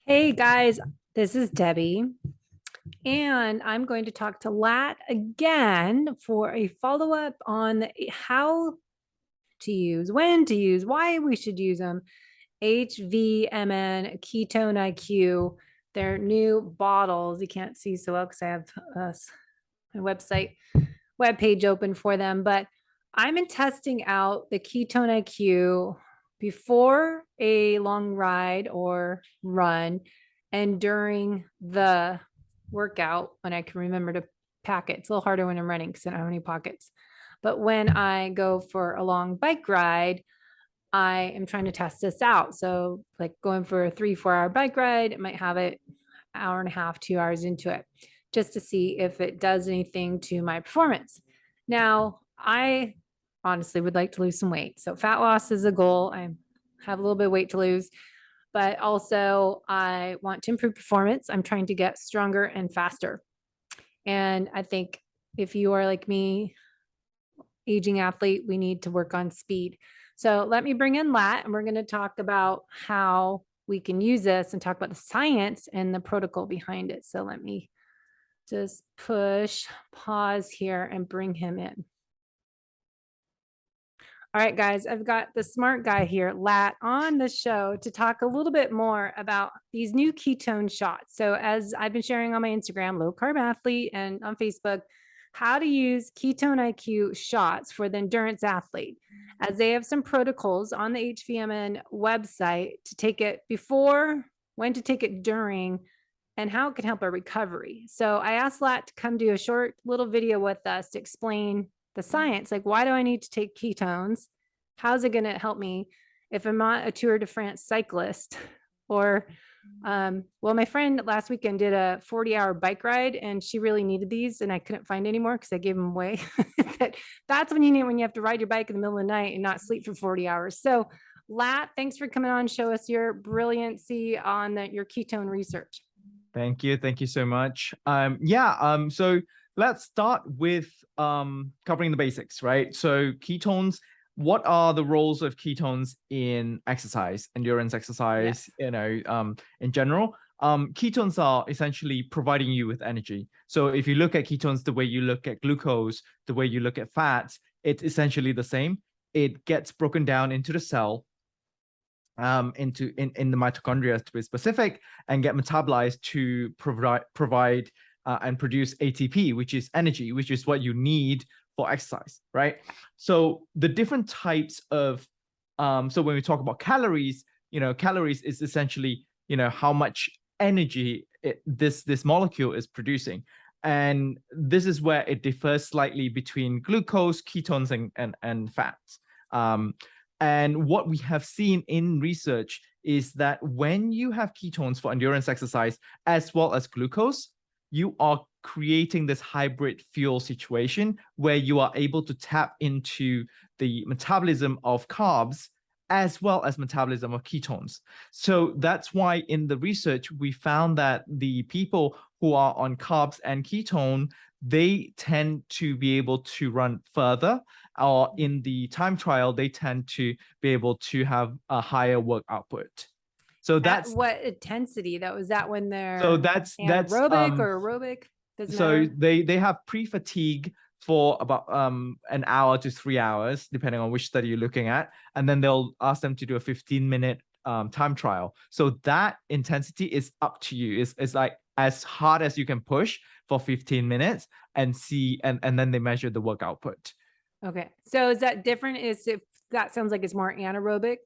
Hey guys, this is Debbie, and I'm going to talk to Latt again for a follow up on how to use, when to use, why we should use them. HVMN Ketone IQ, they're new bottles. You can't see so well because I have my web page open for them, but I'm in testing out the Ketone IQ before a long ride or run and during the workout when I can remember to pack it. It's a little harder when I'm running because I don't have any pockets. But when I go for a long bike ride, I am trying to test this out. So, like going for a 3-4 hour bike ride, it might have it hour and a half, 2 hours into it, just to see if it does anything to my performance. Now, I honestly would like to lose some weight. So, fat loss is a goal. I have a little bit of weight to lose, but also I want to improve performance. I'm trying to get stronger and faster. And I think if you are like me, aging athlete, we need to work on speed. So let me bring in Latt, and we're going to talk about how we can use this and talk about the science and the protocol behind it. So let me just push pause here and bring him in. All right, guys, I've got the smart guy here, Latt, on the show to talk a little bit more about these new ketone shots. So, as I've been sharing on my Instagram, Low Carb Athlete, and on Facebook, how to use Ketone IQ shots for the endurance athlete, as they have some protocols on the HVMN website to take it before, when to take it during, and how it can help our recovery. So, I asked Latt to come do a short little video with us to explain the science, like why do I need to take ketones? How's it going to help me if I'm not a Tour de France cyclist? Or, well, my friend last weekend did a 40-hour bike ride and she really needed these and I couldn't find any more because I gave them away. But that's when you need, when you have to ride your bike in the middle of the night and not sleep for 40 hours. So, Latt, thanks for coming on. Show us your brilliancy on your ketone research. Thank you. Thank you so much. So let's start with covering the basics, right? So ketones, what are the roles of ketones in exercise, endurance exercise, Yes. in general? Ketones are essentially providing you with energy. So if you look at ketones the way you look at glucose, the way you look at fats, it's essentially the same. It gets broken down into the cell, in the mitochondria to be specific, and get metabolized to provide and produce ATP, which is energy, which is what you need for exercise, right? So the different types of so when we talk about calories, calories is essentially how much energy this molecule is producing. And this is where it differs slightly between glucose, ketones, and fats. And what we have seen in research is that when you have ketones for endurance exercise as well as glucose, you are creating this hybrid fuel situation where you are able to tap into the metabolism of carbs as well as metabolism of ketones. So that's why in the research, we found that the people who are on carbs and ketone, they tend to be able to run further, or in the time trial, they tend to be able to have a higher work output. So At that's what intensity though? Is that when so they're that's anaerobic or aerobic? Doesn't so matter. they have pre-fatigue for about an hour to 3 hours, depending on which study you're looking at, and then they'll ask them to do a 15-minute time trial. So that intensity is up to you. It's like as hard as you can push for 15 minutes and see, and then they measure the work output. Okay. So is that different? Is if that sounds like it's more anaerobic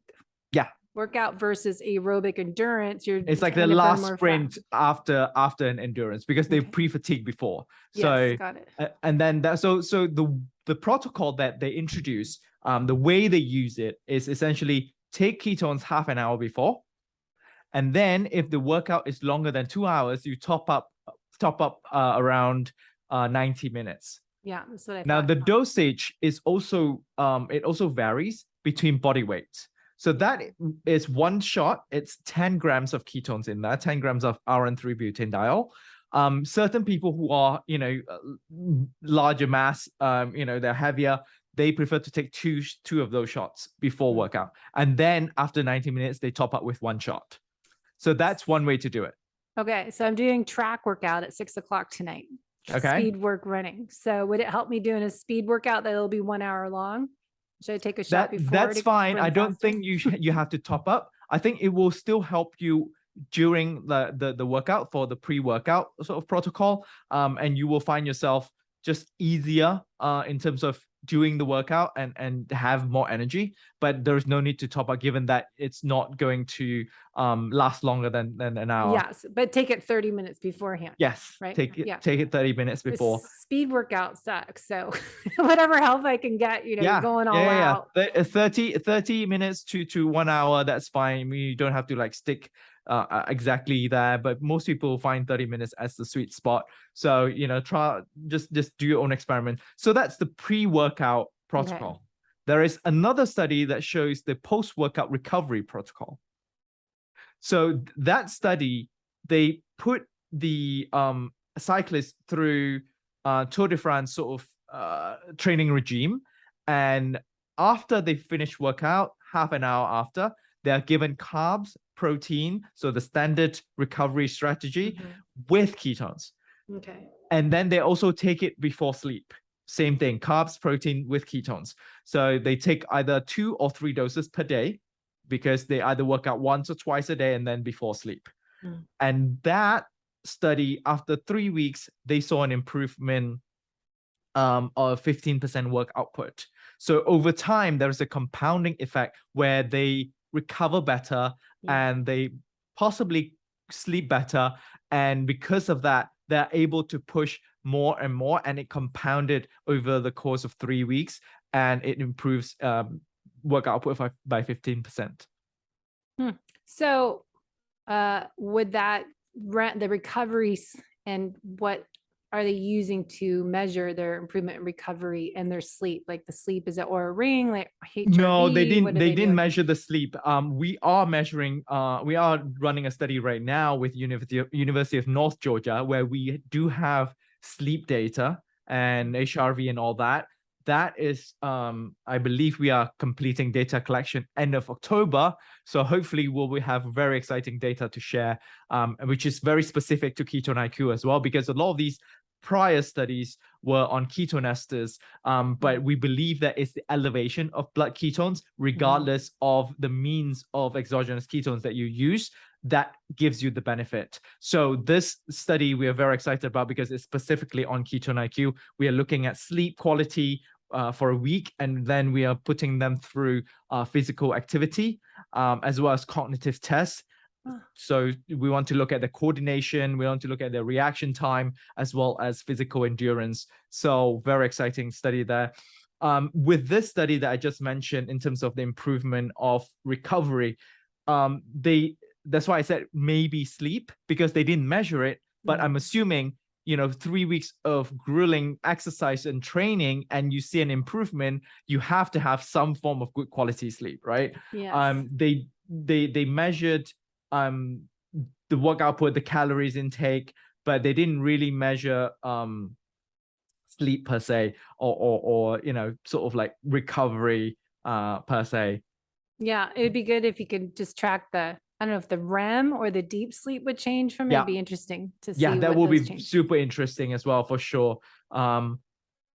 Yeah, workout versus aerobic endurance, you're it's like the trying to burn last more fat. sprint after an endurance because they Okay. pre-fatigued before. Yes, So got it. and then that so the protocol that they introduce, the way they use it is essentially take ketones half an hour before, and then if the workout is longer than 2 hours, you top up around 90 minutes. Yeah, that's what I Now thought. the dosage is also it also varies between body weights. So that is one shot. It's 10 grams of ketones in there, 10 grams of RN3 butanediol. Certain people who are, larger mass, they're heavier. They prefer to take two of those shots before workout, and then after 90 minutes, they top up with one shot. So that's one way to do it. Okay. So I'm doing track workout at 6 o'clock tonight. Okay. Speed work running. So would it help me doing a speed workout that'll be 1 hour long? Should I take a shot before? That's fine. I run don't faster? think you have to top up. I think it will still help you during the workout for the pre-workout sort of protocol. And you will find yourself just easier in terms of doing the workout and have more energy. But there is no need to top up, given that it's not going to last longer than an hour. Yes, but take it 30 minutes beforehand. Yes. Right? Take it Yeah. 30 minutes The before. speed workout sucks. So whatever help I can get, you're going all out. 30 minutes to 1 hour, that's fine. You don't have to like stick exactly there, but most people find 30 minutes as the sweet spot. So try just do your own experiment. So that's the pre-workout protocol. Okay. There is another study that shows the post-workout recovery protocol. So that study, they put the cyclists through Tour de France sort of training regime, and after they finish workout, half an hour after, they are given carbs, protein, so the standard recovery strategy with ketones. Okay. And then they also take it before sleep. Same thing, carbs, protein with ketones. So they take either 2 or 3 doses per day, because they either work out once or twice a day and then before sleep. And that study, after 3 weeks, they saw an improvement of 15% work output. So over time, there's a compounding effect where they recover better and they possibly sleep better. And because of that, they're able to push more and more, and it compounded over the course of 3 weeks, and it improves work output by 15%. So would that the recoveries, and what are they using to measure their improvement in recovery and their sleep? Like the sleep, is it or a ring, like HRV? No, they didn't. They didn't doing? measure the sleep. We are measuring. We are running a study right now with University of North Georgia, where we do have sleep data and HRV and all that. That is, I believe we are completing data collection end of October. So hopefully we have very exciting data to share, which is very specific to Ketone IQ as well, because a lot of these prior studies were on ketone esters, but we believe that it's the elevation of blood ketones, regardless of the means of exogenous ketones that you use, that gives you the benefit. So this study we are very excited about because it's specifically on Ketone IQ. We are looking at sleep quality for a week, and then we are putting them through physical activity as well as cognitive tests. So we want to look at the coordination, we want to look at the reaction time, as well as physical endurance. So very exciting study there. With this study that I just mentioned, in terms of the improvement of recovery, that's why I said maybe sleep, because they didn't measure it, but I'm assuming 3 weeks of grueling exercise and training and you see an improvement, you have to have some form of good quality sleep, right? Yes. They measured the work output, the calories intake, but they didn't really measure sleep per se, or sort of like recovery per se. Yeah, it would be good if you could just track I don't know if the REM or the deep sleep would change from it. It'd be interesting to see. Yeah, that will be change. super interesting as well, for sure. And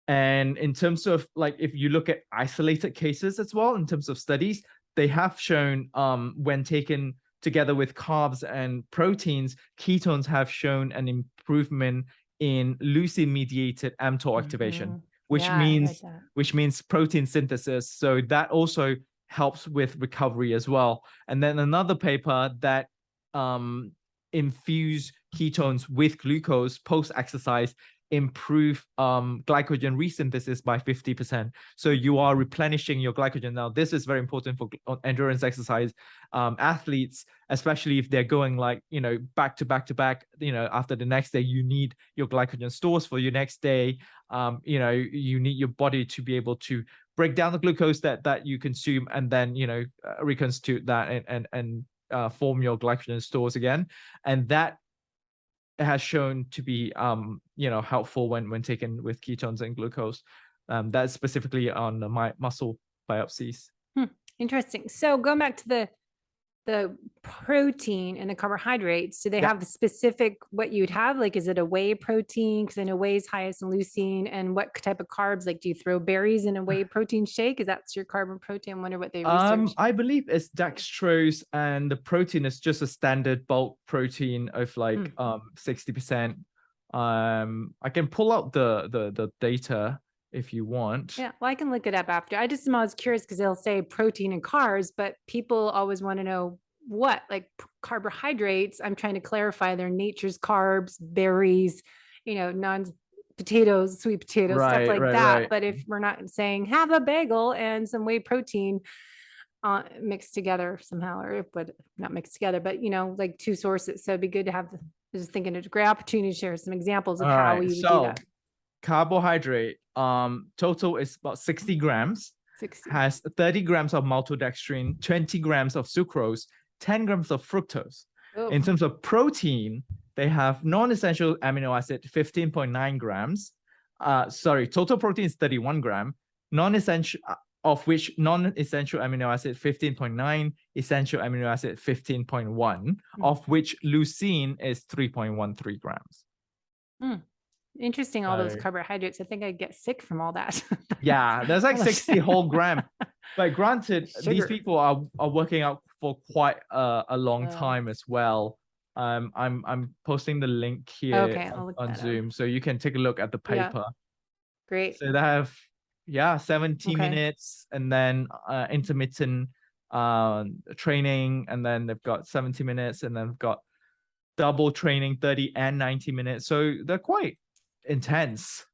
in terms of like, if you look at isolated cases as well, in terms of studies, they have shown when taken together with carbs and proteins, ketones have shown an improvement in leucine-mediated mTOR activation, which means protein synthesis. So that also helps with recovery as well. And then another paper that infuse ketones with glucose post-exercise improve glycogen resynthesis by 50%. So you are replenishing your glycogen. Now, this is very important for endurance exercise athletes, especially if they're going like, back to back to back, after the next day, you need your glycogen stores for your next day. You need your body to be able to break down the glucose that you consume, and then, reconstitute that and form your glycogen stores again. And that has shown to be helpful when taken with ketones and glucose. That's specifically on my muscle biopsies. Interesting. So going back to the the protein and the carbohydrates, do they Yeah. have specific what you'd have? Like, is it a whey protein? Because I know whey is highest in leucine. And what type of carbs? Like, do you throw berries in a whey protein shake? Is that's your carb and protein? I wonder what they researched. I believe it's dextrose, and the protein is just a standard bulk protein of like 60%. I can pull out the data if you want. Yeah, well, I can look it up after. I just was curious because they'll say protein and carbs, but people always want to know what, like carbohydrates. I'm trying to clarify their nature's carbs, berries, non potatoes, sweet potatoes, stuff Right, like right, that. right. But if we're not saying have a bagel and some whey protein mixed together somehow, or but not mixed together, but like two sources. So it'd be good to have. Just thinking it's a great opportunity to share some examples of All how right. we would do that. So carbohydrate, total is about 60 grams. 60. Has 30 grams of maltodextrin, 20 grams of sucrose, 10 grams of fructose. Oh. In terms of protein, they have non-essential amino acid 15.9 grams. Total protein is 31 gram. Non-essential, of which non-essential amino acid 15.9, essential amino acid 15.1, of which leucine is 3.13 grams. Interesting, all those carbohydrates. I think I'd get sick from all that. Yeah, there's like 60 whole gram. But granted, these people are working out for quite a long time as well. I'm posting the link here on Zoom, so you can take a look at the paper. Great. So they have 70 minutes, and then intermittent training, and then they've got 70 minutes, and then they've got double training 30 and 90 minutes. So they're quite intense.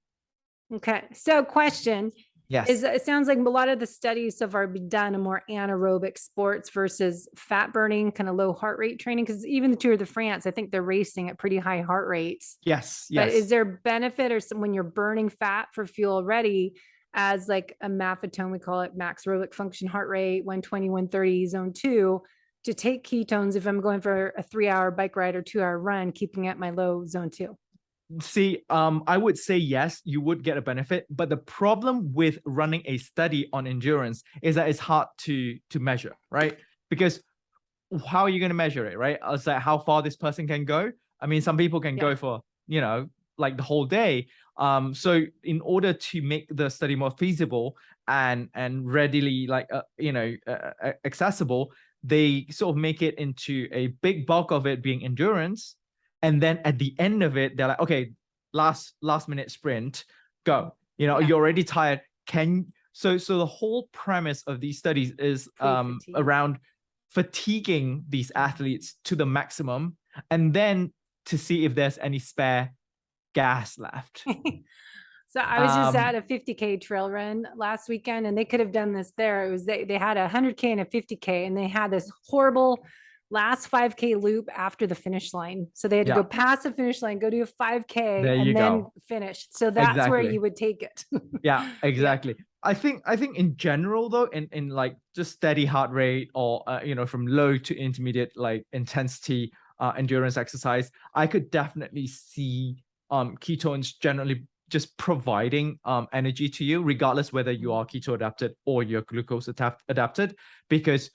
Okay. So question. Yes. It sounds like a lot of the studies so far have been done in more anaerobic sports versus fat burning, kind of low heart rate training. Because even the Tour de France, I think they're racing at pretty high heart rates. Yes. But is there benefit or when you're burning fat for fuel already as like a maffetone, we call it max aerobic function heart rate, 120, 130 zone 2, to take ketones if I'm going for a 3-hour bike ride or 2-hour run, keeping at my low zone 2? See, I would say yes, you would get a benefit, but the problem with running a study on endurance is that it's hard to measure, right? Because how are you going to measure it, right? It's like how far this person can go. I mean, some people can go for, like the whole day. So in order to make the study more feasible and readily accessible, they sort of make it into a big bulk of it being endurance. And then at the end of it, they're like, okay, last minute sprint, go. You're already tired. So the whole premise of these studies is around fatiguing these athletes to the maximum, and then to see if there's any spare gas left. So I was just at a 50K trail run last weekend, and they could have done this there. It was they had a 100K and a 50K, and they had this horrible last 5K loop after the finish line. So they had to go past the finish line, go do a 5K, and then finish. So that's where you would take it. Yeah, exactly. I think in general though, in like just steady heart rate or from low to intermediate like intensity endurance exercise, I could definitely see ketones generally just providing energy to you, regardless whether you are keto adapted or you're glucose adapted, because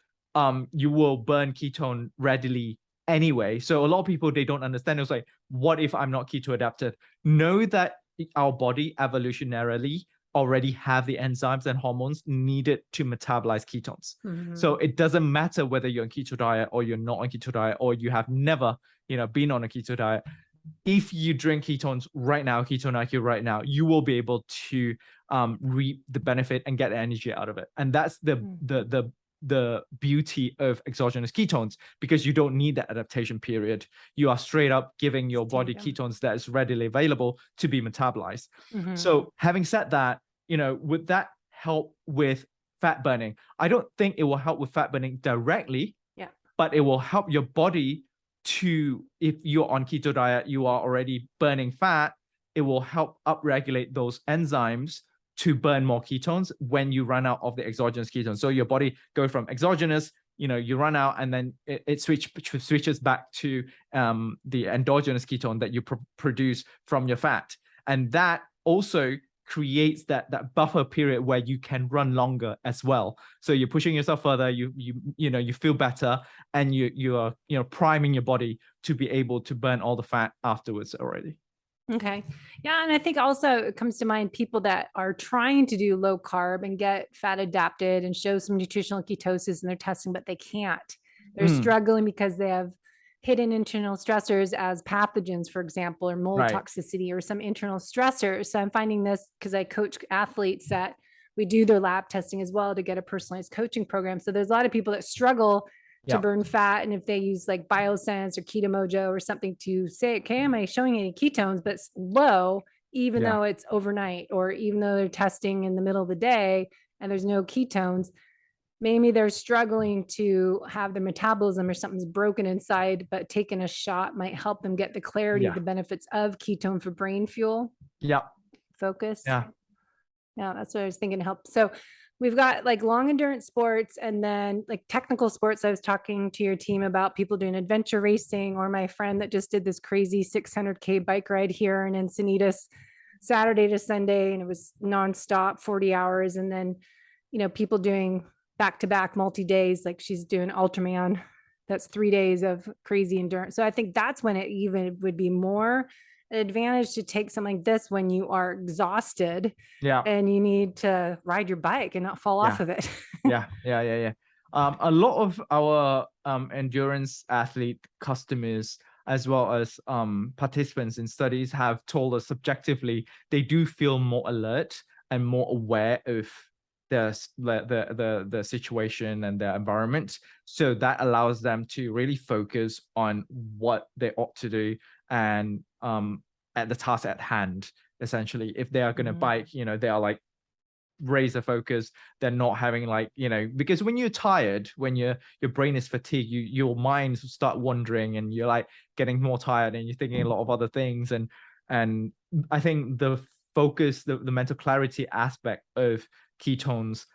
you will burn ketone readily anyway. So a lot of people, they don't understand. It's like, what if I'm not keto adapted? Know that our body evolutionarily already have the enzymes and hormones needed to metabolize ketones. So it doesn't matter whether you're on keto diet or you're not on keto diet, or you have never, been on a keto diet. If you drink ketones right now, Ketone IQ right now, you will be able to reap the benefit and get the energy out of it. And that's the beauty of exogenous ketones, because you don't need that adaptation period. You are straight up giving your body ketones that is readily available to be metabolized. So having said that, would that help with fat burning? I don't think it will help with fat burning directly, but it will help your body to, if you're on keto diet, you are already burning fat, it will help upregulate those enzymes to burn more ketones when you run out of the exogenous ketones. So your body go from exogenous, you run out, and then it switches back to the endogenous ketone that you produce from your fat. And that also creates that buffer period where you can run longer as well. So you're pushing yourself further, you feel better, and you are priming your body to be able to burn all the fat afterwards already. Okay. Yeah. And I think also it comes to mind people that are trying to do low carb and get fat adapted and show some nutritional ketosis in their testing, but they can't. They're struggling because they have hidden internal stressors as pathogens, for example, or mold toxicity or some internal stressors. So I'm finding this because I coach athletes that we do their lab testing as well to get a personalized coaching program. So there's a lot of people that struggle to burn fat. And if they use like Biosense or Keto Mojo or something to say, okay, am I showing any ketones, but it's low, even though it's overnight, or even though they're testing in the middle of the day and there's no ketones, maybe they're struggling to have their metabolism or something's broken inside, but taking a shot might help them get the clarity, the benefits of ketone for brain fuel. Focus. Yeah, that's what I was thinking to help. So we've got like long endurance sports and then like technical sports. I was talking to your team about people doing adventure racing, or my friend that just did this crazy 600K bike ride here in Encinitas, Saturday to Sunday, and it was nonstop 40 hours. And then, people doing back-to-back multi-days, like she's doing Ultraman. That's 3 days of crazy endurance. So I think that's when it even would be more an advantage to take something like this when you are exhausted and you need to ride your bike and not fall off of it. Yeah. A lot of our endurance athlete customers, as well as participants in studies, have told us subjectively they do feel more alert and more aware of the situation and the environment. So that allows them to really focus on what they ought to do and at the task at hand. Essentially, if they are going to bike, they are like razor focus. They're not having like, because when you're tired, when your brain is fatigued, your mind start wandering and you're like getting more tired and you're thinking a lot of other things. And I think the focus, the mental clarity aspect of ketones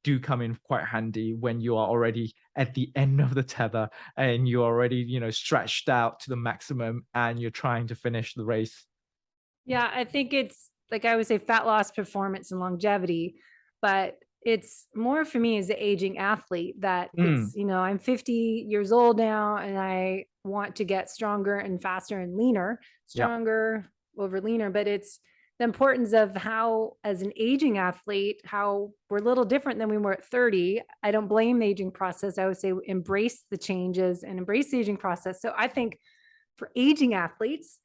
do come in quite handy when you are already at the end of the tether and you're already, stretched out to the maximum and you're trying to finish the race. Yeah, I think it's like I would say fat loss, performance, and longevity, but it's more for me as an aging athlete that it's, I'm 50 years old now and I want to get stronger and faster and leaner, stronger over leaner, but it's the importance of how, as an aging athlete, how we're a little different than we were at 30. I don't blame the aging process. I would say embrace the changes and embrace the aging process. So I think for aging athletes,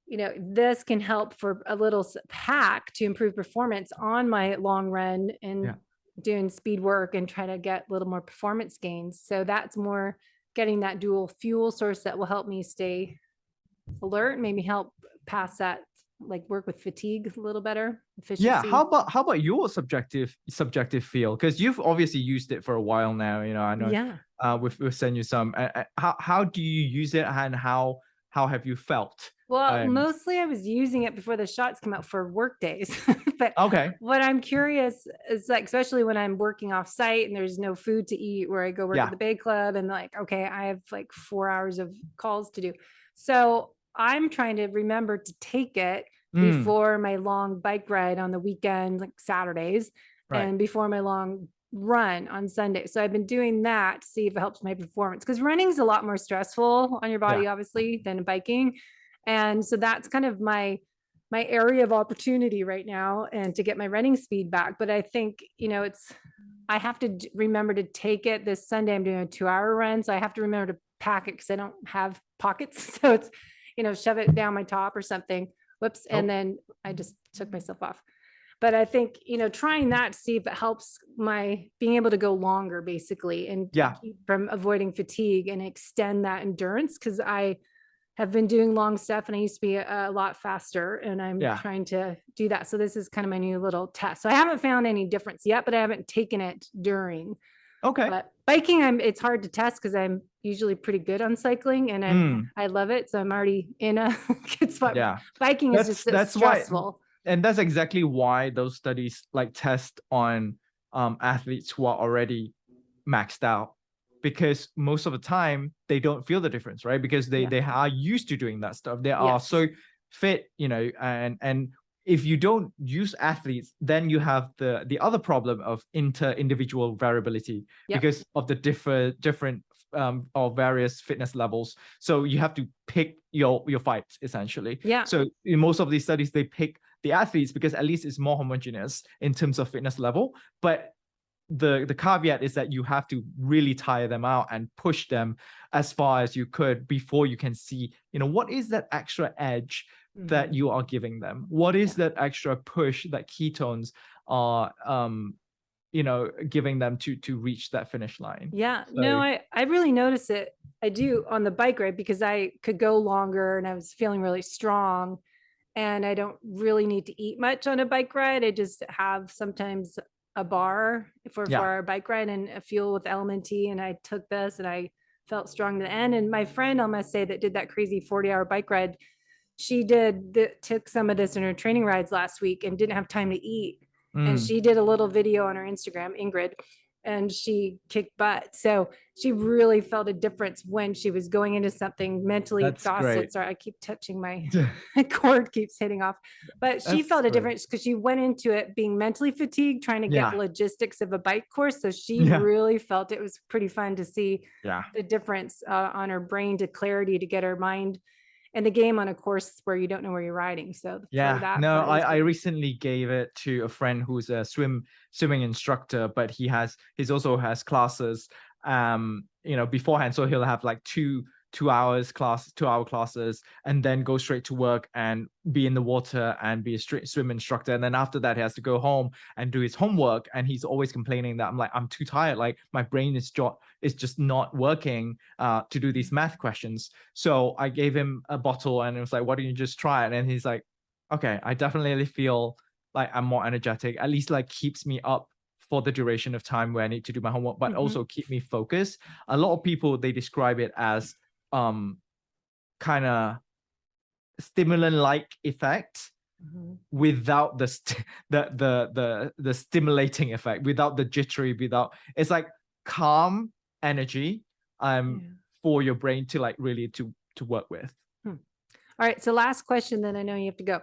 this can help for a little hack to improve performance on my long run and doing speed work and try to get a little more performance gains. So that's more getting that dual fuel source that will help me stay alert, maybe help pass that, like work with fatigue a little better, efficiency. Yeah. How about your subjective feel? Because you've obviously used it for a while now. I know. Yeah. We've sent you some. How do you use it, and how have you felt? Well, mostly I was using it before the shots come out for work days. But what I'm curious is, like, especially when I'm working off site and there's no food to eat, where I go work at the Bay Club and like, okay, I have like 4 hours of calls to do. So I'm trying to remember to take it before my long bike ride on the weekend, like Saturdays, and before my long run on Sunday. So I've been doing that to see if it helps my performance, because running is a lot more stressful on your body, obviously, than biking. And so that's kind of my area of opportunity right now, and to get my running speed back. But I think, I have to remember to take it this Sunday. I'm doing a 2-hour run. So I have to remember to pack it because I don't have pockets. So it's, shove it down my top or something. Whoops. And then I just took myself off. But I think, trying that to see if it helps my being able to go longer, basically, and keep from avoiding fatigue and extend that endurance. Because I have been doing long stuff and I used to be a lot faster, and I'm trying to do that. So this is kind of my new little test. So I haven't found any difference yet, but I haven't taken it during. Okay. But biking, it's hard to test because I'm usually pretty good on cycling and I love it. So I'm already in a good spot. Yeah. Biking is just stressful. And that's exactly why those studies like test on athletes who are already maxed out, because most of the time they don't feel the difference, right? Because they are used to doing that stuff. They are so fit, and if you don't use athletes, then you have the other problem of inter-individual variability because of the different or various fitness levels. So you have to pick your fights essentially. Yeah. So in most of these studies, they pick the athletes because at least it's more homogeneous in terms of fitness level. But the caveat is that you have to really tire them out and push them as far as you could before you can see, what is that extra edge that you are giving them? What is that extra push that ketones are giving them to reach that finish line? Yeah, So, no, I really notice it. I do on the bike ride because I could go longer and I was feeling really strong, and I don't really need to eat much on a bike ride. I just have sometimes a bar for our bike ride and a fuel with LMNT, and I took this and I felt strong to the end. And my friend, I must say, that did that crazy 40-hour bike ride, she took some of this in her training rides last week and didn't have time to eat. And she did a little video on her Instagram, Ingrid, and she kicked butt. So she really felt a difference when she was going into something mentally exhausted. Great. Sorry, I keep touching my cord keeps hitting off. But she felt a difference because she went into it being mentally fatigued, trying to get logistics of a bike course. So she really felt it was pretty fun to see the difference on her brain to clarity, to get her mind and the game on a course where you don't know where you're riding. So I recently gave it to a friend who's a swimming instructor, but he also has classes beforehand, so he'll have like 2 hour classes and then go straight to work and be in the water and be a swim instructor, and then after that he has to go home and do his homework, and he's always complaining that I'm too tired, like my brain is just not working to do these math questions. So I gave him a bottle and it was like, why don't you just try it? And he's like, okay, I definitely feel like I'm more energetic, at least like keeps me up for the duration of time where I need to do my homework, but also keep me focused. A lot of people, they describe it as kind of stimulant-like effect without the stimulating effect, without the jittery, it's like calm energy for your brain to like really to work with. All right, so last question, then I know you have to go.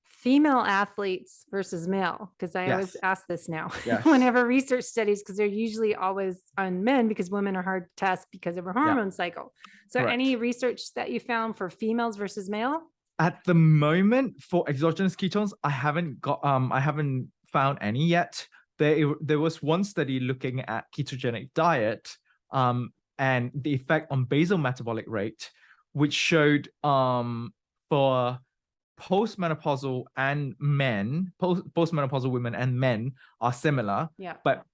Female athletes versus male, because I always ask this now whenever research studies, because they're usually always on men because women are hard to test because of her hormone cycle. So any research that you found for females versus male? At the moment for exogenous ketones, I haven't found any yet. There was one study looking at ketogenic diet and the effect on basal metabolic rate, which showed for postmenopausal and men, postmenopausal women and men are similar. But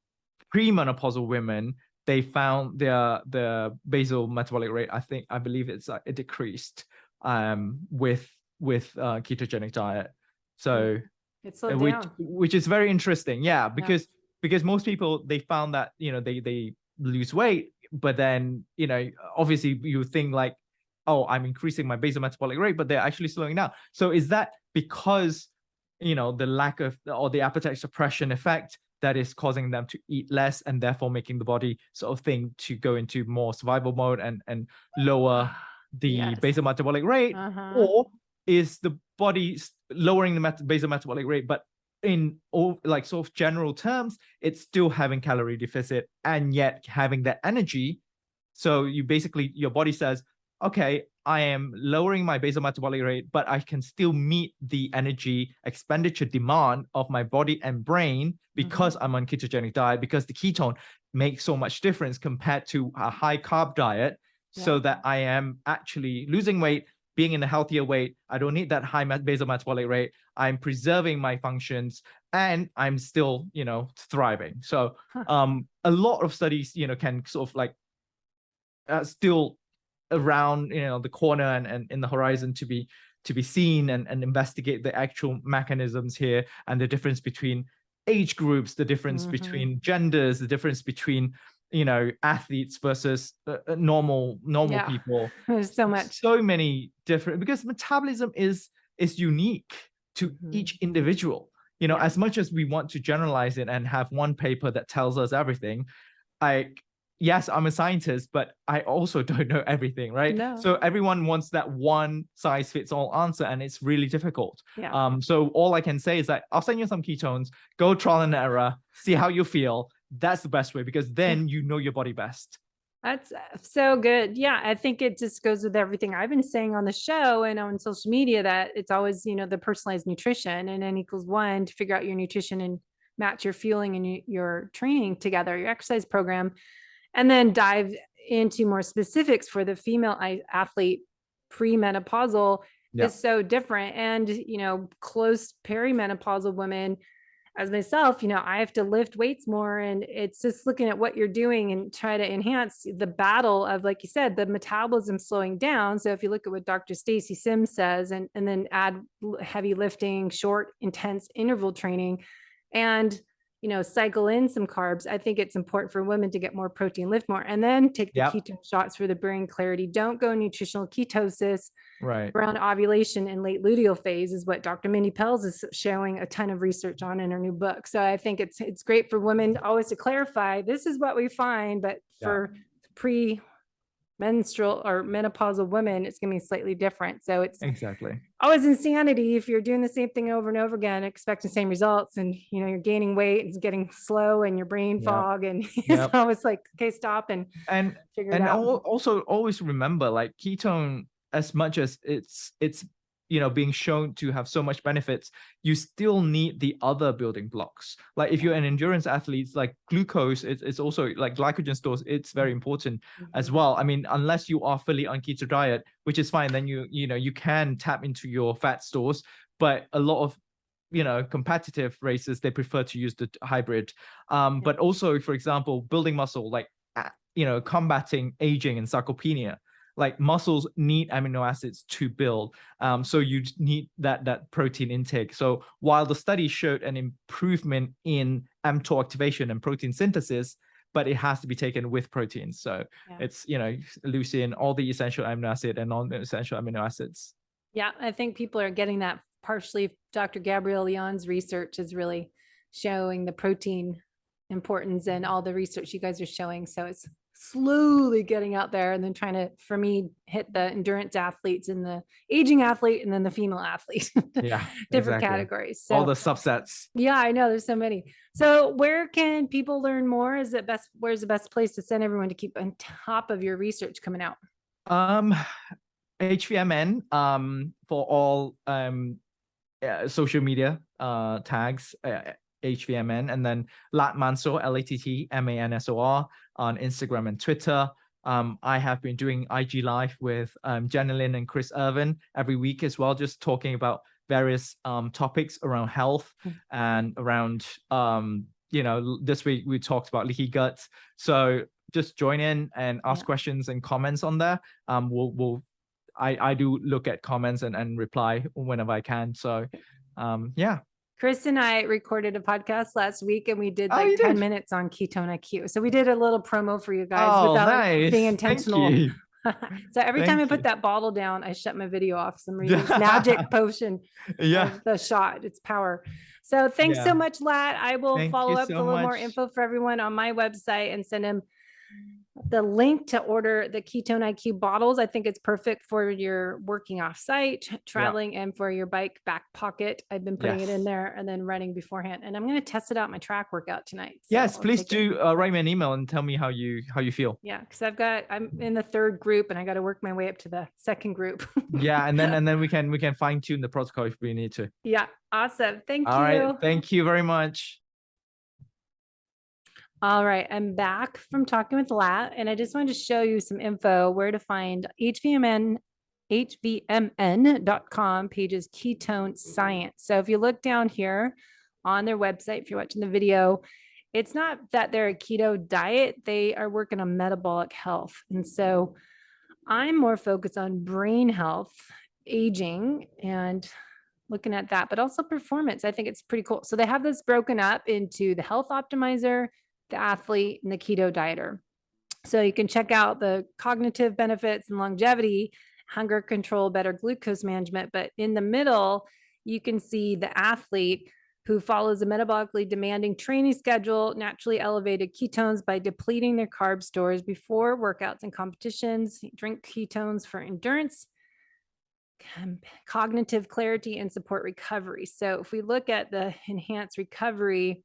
premenopausal women, they found their basal metabolic rate, I believe it decreased with ketogenic diet. So it's slowed down, which is very interesting. Because most people, they found that they lose weight, but then obviously you think like, oh, I'm increasing my basal metabolic rate, but they're actually slowing down. So is that because, the lack of, or the appetite suppression effect that is causing them to eat less and therefore making the body sort of thing to go into more survival mode and lower the basal metabolic rate? Or is the body lowering the basal metabolic rate, but in all like sort of general terms, it's still having calorie deficit and yet having that energy? So your body says, okay, I am lowering my basal metabolic rate, but I can still meet the energy expenditure demand of my body and brain because I'm on ketogenic diet, because the ketone makes so much difference compared to a high carb diet, so that I am actually losing weight, being in a healthier weight. I don't need that high basal metabolic rate. I'm preserving my functions and I'm still, thriving. So a lot of studies, can sort of like still around the corner and in the horizon to be seen and investigate the actual mechanisms here, and the difference between age groups, the difference between genders, the difference between athletes versus normal people. There's so many different, because metabolism is unique to each individual. As much as we want to generalize it and have one paper that tells us everything, like yes, I'm a scientist, but I also don't know everything, right? No. So everyone wants that one size fits all answer, and it's really difficult. Yeah. So all I can say is that I'll send you some ketones, go trial and error, see how you feel. That's the best way, because then you know your body best. That's so good. Yeah, I think it just goes with everything I've been saying on the show and on social media, that it's always, the personalized nutrition, and N equals 1 to figure out your nutrition and match your fueling and your training together, your exercise program, and then dive into more specifics for the female athlete. Premenopausal Yeah. is so different, and close perimenopausal women, as myself, I have to lift weights more, and it's just looking at what you're doing and try to enhance the battle of, like you said, the metabolism slowing down. So if you look at what Dr. Stacy Sims says, and then add heavy lifting, short, intense interval training, and cycle in some carbs, I think it's important for women to get more protein, lift more, and then take the Yep. ketone shots for the brain clarity. Don't go nutritional ketosis Right. around ovulation and late luteal phase, is what Dr. Mindy Pelz is showing a ton of research on in her new book. So I think it's great for women always to clarify, this is what we find, but for pre-menstrual or menopausal women, it's going to be slightly different. So it's Exactly. always insanity if you're doing the same thing over and over again, expecting the same results, and you're gaining weight, it's getting slow, and your brain fog, and it's always like, okay, stop and figure it out. Also always remember, like, ketone, as much as it's being shown to have so much benefits, you still need the other building blocks. Like if you're an endurance athlete, like glucose, it's also like glycogen stores, it's very important as well. I mean, unless you are fully on keto diet, which is fine, then you can tap into your fat stores, but a lot of competitive races, they prefer to use the hybrid. But also, for example, building muscle, like combating aging and sarcopenia. Like muscles need amino acids to build, so you need that protein intake. So while the study showed an improvement in mTOR activation and protein synthesis, but it has to be taken with proteins. So it's leucine, all the essential amino acid and non-essential amino acids. Yeah, I think people are getting that partially. Dr. Gabrielle Lyon's research is really showing the protein importance, and all the research you guys are showing. So it's slowly getting out there, and then trying to, for me, hit the endurance athletes and the aging athlete, and then the female athlete. Different categories. So, all the subsets. Yeah, I know there's so many. So where can people learn more? Where's the best place to send everyone to keep on top of your research coming out? HVMN for all social media tags, HVMN, and then Latt Mansor, LATTMANSOR on Instagram and Twitter. I have been doing IG Live with Jenilyn and Chris Irvin every week as well, just talking about various topics around health and around this week we talked about leaky gut. So just join in and ask questions and comments on there. I do look at comments and reply whenever I can. So Chris and I recorded a podcast last week, and we did 10 minutes on Ketone IQ. So we did a little promo for you guys without being intentional. Thank you. So every time I put that bottle down, I shut my video off. Some reason, magic potion of the shot, it's power. So thanks so much, Latt. I will follow up with a little more info for everyone on my website and send them the link to order the Ketone IQ bottles. I think it's perfect for your working off site, traveling, and for your bike back pocket. I've been putting it in there and then running beforehand. And I'm going to test it out my track workout tonight. So please do write me an email and tell me how you feel. Yeah, because I'm in the third group, and I got to work my way up to the second group. And then we can fine tune the protocol if we need to. Yeah, awesome. Thank you. All right, thank you very much. All right, I'm back from talking with Latt, and I just wanted to show you some info where to find HVMN.com pages Ketone Science. So if you look down here on their website, if you're watching the video, it's not that they're a keto diet, they are working on metabolic health. And so I'm more focused on brain health, aging, and looking at that, but also performance. I think it's pretty cool. So they have this broken up into the health optimizer, the athlete, and the keto dieter. So you can check out the cognitive benefits and longevity, hunger control, better glucose management. But in the middle, you can see the athlete who follows a metabolically demanding training schedule, naturally elevated ketones by depleting their carb stores before workouts and competitions, drink ketones for endurance, cognitive clarity, and support recovery. So if we look at the enhanced recovery,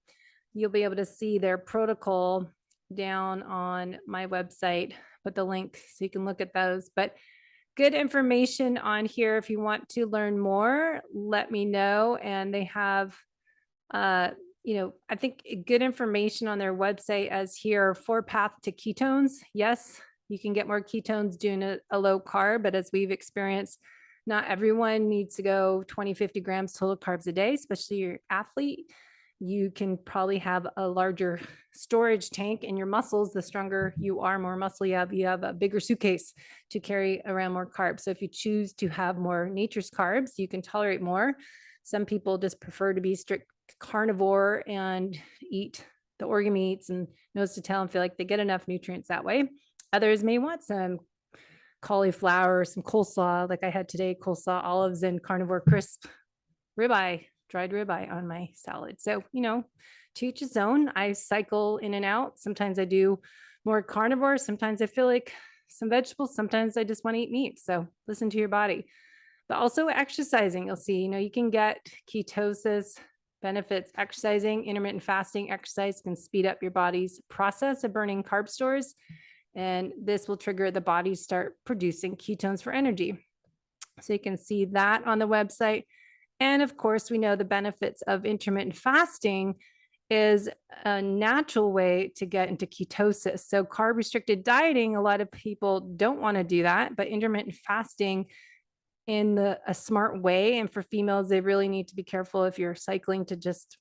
you'll be able to see their protocol down on my website, put the link so you can look at those. But good information on here. If you want to learn more, let me know. And they have, I think good information on their website as here for path to ketones. Yes, you can get more ketones doing a low carb, but as we've experienced, not everyone needs to go 20, 50 grams total carbs a day, especially your athlete. You can probably have a larger storage tank in your muscles. The stronger you are, more muscle you have a bigger suitcase to carry around more carbs. So if you choose to have more nature's carbs, you can tolerate more. Some people just prefer to be strict carnivore and eat the organ meats and nose to tail and feel like they get enough nutrients that way. Others may want some cauliflower, some coleslaw, like I had today, coleslaw, olives, and carnivore crisp ribeye, dried ribeye on my salad. So, to each his own. I cycle in and out. Sometimes I do more carnivore. Sometimes I feel like some vegetables. Sometimes I just want to eat meat. So listen to your body. But also exercising, you'll see, you can get ketosis benefits. Exercising, intermittent fasting exercise can speed up your body's process of burning carb stores. And this will trigger the body start producing ketones for energy. So you can see that on the website. And of course, we know the benefits of intermittent fasting is a natural way to get into ketosis. So carb restricted dieting, a lot of people don't want to do that, but intermittent fasting in a smart way. And for females, they really need to be careful if you're cycling to just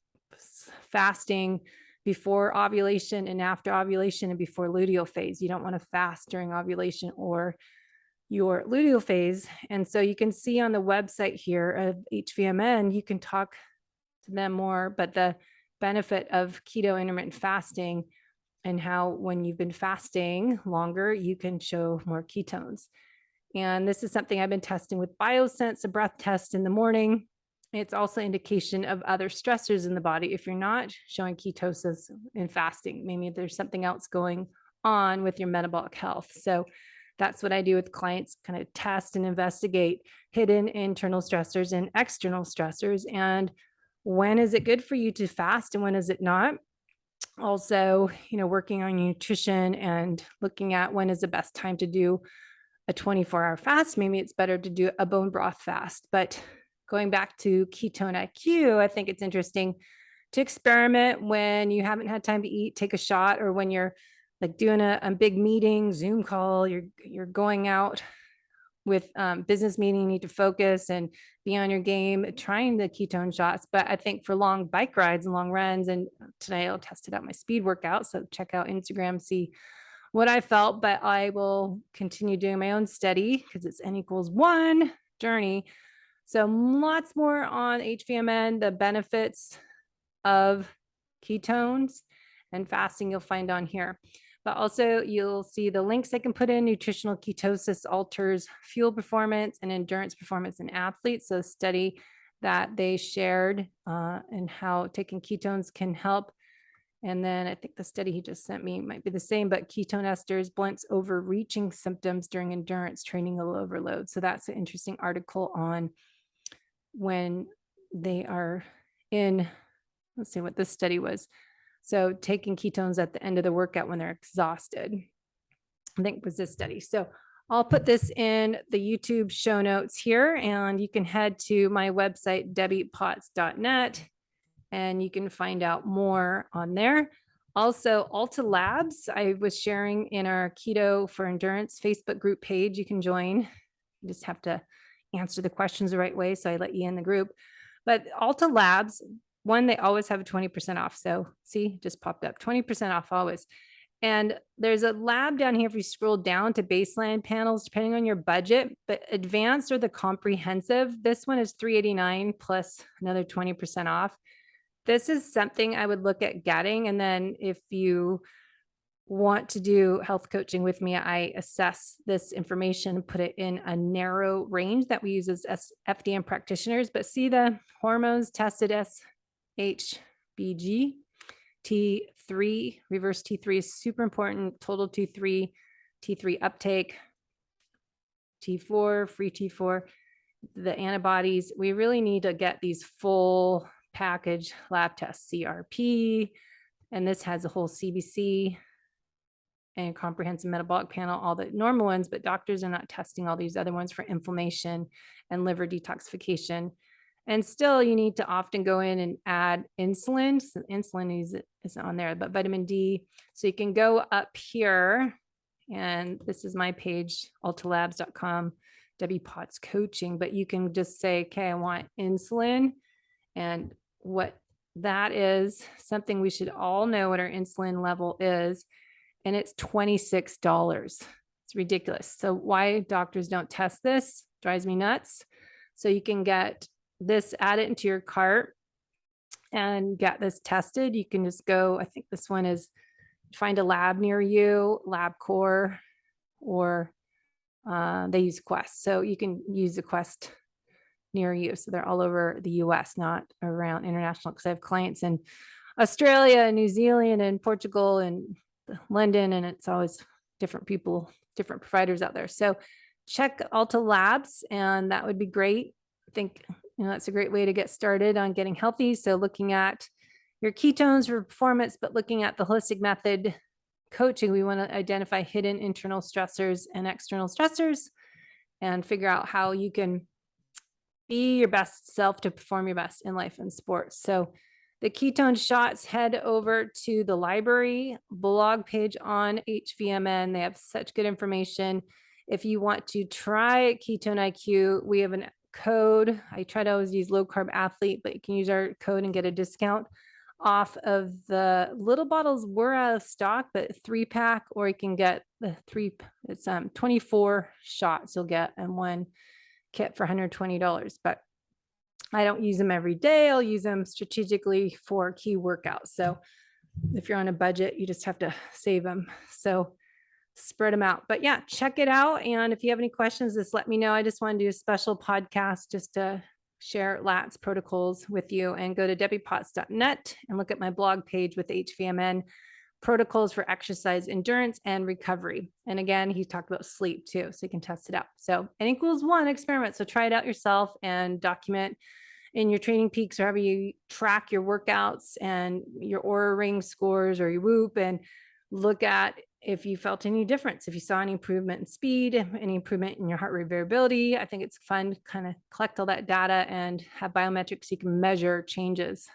fasting before ovulation and after ovulation and before luteal phase. You don't want to fast during ovulation or your luteal phase. And so you can see on the website here of HVMN, you can talk to them more, but the benefit of keto intermittent fasting and how when you've been fasting longer, you can show more ketones. And this is something I've been testing with BioSense, a breath test in the morning. It's also indication of other stressors in the body. If you're not showing ketosis in fasting, maybe there's something else going on with your metabolic health. So that's what I do with clients, kind of test and investigate hidden internal stressors and external stressors. And when is it good for you to fast and when is it not? Also, working on nutrition and looking at when is the best time to do a 24-hour fast. Maybe it's better to do a bone broth fast. But going back to Ketone IQ, I think it's interesting to experiment when you haven't had time to eat, take a shot, or when you're like doing a big meeting, Zoom call, you're going out with business meeting, you need to focus and be on your game, trying the ketone shots. But I think for long bike rides and long runs, and today I'll test it out my speed workout. So check out Instagram, see what I felt, but I will continue doing my own study because it's N=1 journey. So lots more on HVMN, the benefits of ketones and fasting you'll find on here. But also you'll see the links I can put in. Nutritional ketosis alters fuel performance and endurance performance in athletes. So study that they shared and how taking ketones can help. And then I think the study he just sent me might be the same, but ketone esters blunts overreaching symptoms during endurance training overload. So that's an interesting article on when they are in, let's see what this study was. So taking ketones at the end of the workout when they're exhausted, I think was this study. So I'll put this in the YouTube show notes here, and you can head to my website, debbiepotts.net, and you can find out more on there. Also, Alta Labs, I was sharing in our Keto for Endurance Facebook group page. You can join. You just have to answer the questions the right way, so I let you in the group. But Alta Labs, one, they always have a 20% off. So see, just popped up, 20% off always. And there's a lab down here if you scroll down to baseline panels, depending on your budget, but advanced or the comprehensive, this one is $389 plus another 20% off. This is something I would look at getting. And then if you want to do health coaching with me, I assess this information, put it in a narrow range that we use as FDN practitioners, but see the hormones tested as HBG. T3, reverse T3 is super important. Total T3, T3 uptake, T4, free T4, the antibodies. We really need to get these full package lab tests, CRP, and this has a whole CBC and comprehensive metabolic panel, all the normal ones, but doctors are not testing all these other ones for inflammation and liver detoxification. And still, you need to often go in and add insulin. So insulin isn't on there, but vitamin D. So you can go up here, and this is my page, ultralabs.com, Debbie Potts coaching, but you can just say, okay, I want insulin. And what that is, something we should all know what our insulin level is, and it's $26. It's ridiculous. So why doctors don't test this drives me nuts. So you can get this, add it into your cart and get this tested. You can just go, I think this one is find a lab near you, LabCorp, or they use Quest. So you can use a Quest near you. So they're all over the US, not around international, because I have clients in Australia and New Zealand and Portugal and London, and it's always different people, different providers out there. So check Alta Labs, and that would be great. I think that's a great way to get started on getting healthy. So looking at your ketones for performance, but looking at the holistic method coaching, we want to identify hidden internal stressors and external stressors and figure out how you can be your best self to perform your best in life and sports. So the ketone shots, head over to the library blog page on HVMN. They have such good information. If you want to try Ketone IQ, we have a code. I try to always use low carb athlete, but you can use our code and get a discount off of the little bottles. We're out of stock, but 3-pack, or you can get the it's 24 shots you'll get in one kit for $120. But I don't use them every day. I'll use them strategically for key workouts. So if you're on a budget, you just have to save them. So spread them out. But yeah, check it out. And if you have any questions, just let me know. I just want to do a special podcast just to share Latt's protocols with you, and go to debbiepotts.net and look at my blog page with HVMN protocols for exercise, endurance, and recovery. And again, he talked about sleep too, so you can test it out. So N=1 experiment. So try it out yourself and document in your Training Peaks or however you track your workouts and your Oura Ring scores or your Whoop, and look at if you felt any difference, if you saw any improvement in speed, any improvement in your heart rate variability. I think it's fun to kind of collect all that data and have biometrics you can measure changes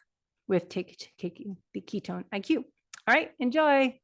with taking the Ketone IQ. All right, enjoy.